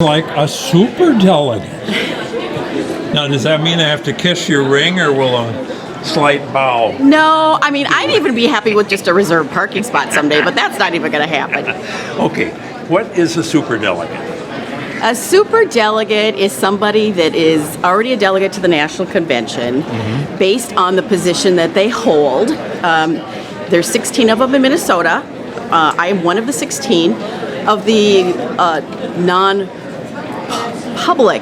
Like a super delegate. Now, does that mean I have to kiss your ring, or will a slight bow? No, I mean, I'd even be happy with just a reserved parking spot someday, but that's not even going to happen. Okay, what is a super delegate? A super delegate is somebody that is already a delegate to the National Convention based on the position that they hold. There's 16 of them in Minnesota. I am one of the 16. Of the non-public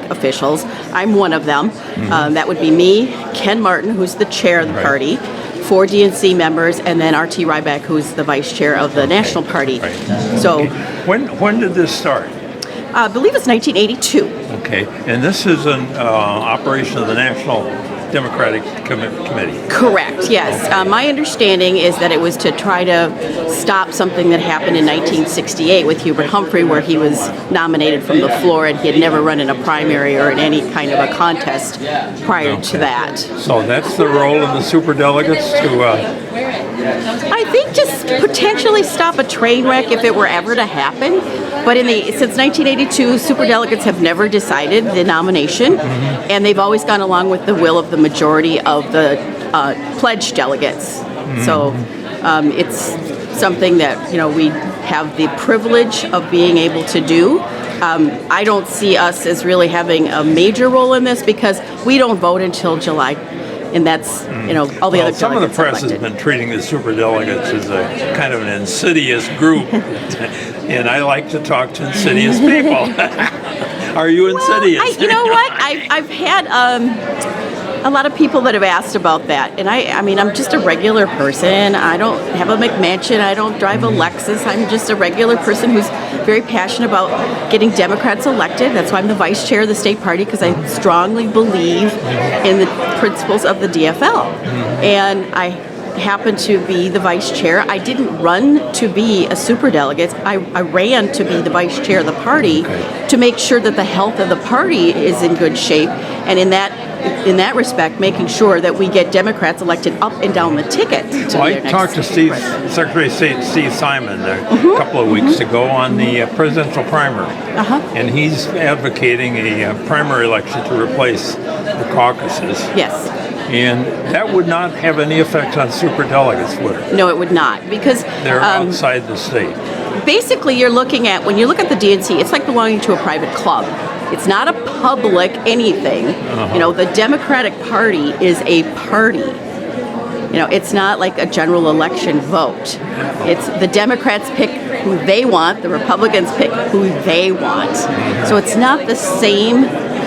officials, I'm one of them. That would be me, Ken Martin, who's the chair of the party, 4 DNC members, and then R.T. Ryback, who's the vice chair of the National Party. So, when did this start? I believe it's 1982. Okay, and this is an operation of the National Democratic Committee. Correct, yes. My understanding is that it was to try to stop something that happened in 1968 with Hubert Humphrey, where he was nominated from the floor and he had never run in a primary or in any kind of a contest prior to that. So that's the role of the superdelegates to... I think just potentially stop a train wreck if it were ever to happen. But since 1982, superdelegates have never decided the nomination, and they've always gone along with the will of the majority of the pledged delegates. So it's something that we have the privilege of being able to do. I don't see us as really having a major role in this because we don't vote until July. And that's, all the other delegates. Some of the press elected. has been treating the superdelegates as a kind of an insidious group, and I like to talk to insidious people. Are you insidious? You know what? I've had a lot of people that have asked about that, and I mean, I'm just a regular person. I don't have a McMansion. I don't drive a Lexus. I'm just a regular person who's very passionate about getting Democrats elected. That's why I'm the vice chair of the state party, because I strongly believe in the principles of the DFL. And I happen to be the vice chair. I didn't run to be a superdelegate. I ran to be the vice chair of the party to make sure that the health of the party is in good shape, and in that respect, making sure that we get Democrats elected up and down the ticket. I talked to Secretary of State Steve Simon a couple of weeks ago on the presidential primary, and he's advocating a primary election to replace the caucuses. Yes. And that would not have any effect on superdelegates, would it? No, it would not, because they're outside the state. Basically, when you look at the DNC, it's like belonging to a private club. It's not a public anything. The Democratic Party is a party. It's not like a general election vote. It's the Democrats pick who they want, the Republicans pick who they want. So it's not the same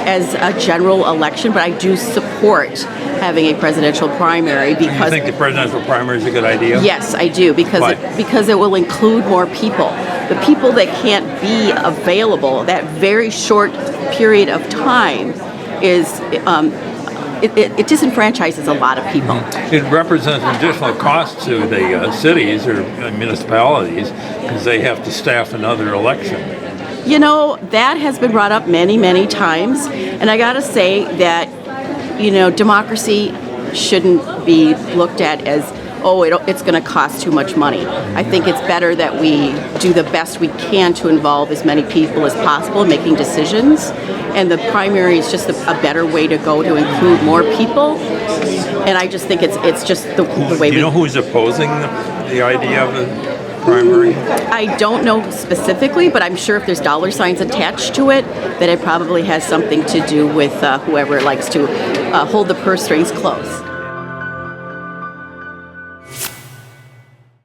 as a general election, but I do support having a presidential primary because... You think the presidential primary is a good idea? Yes, I do, because it will include more people. The people that can't be available, that very short period of time, it disenfranchises a lot of people. It represents additional cost to the cities or municipalities because they have to staff another election. That has been brought up many, many times, and I gotta say that, democracy shouldn't be looked at as, it's going to cost too much money. I think it's better that we do the best we can to involve as many people as possible in making decisions, and the primary is just a better way to go to include more people, and I just think it's just the way Do you know who's opposing the idea of the primary? I don't know specifically, but I'm sure if there's dollar signs attached to it, that it probably has something to do with whoever likes to hold the purse strings close.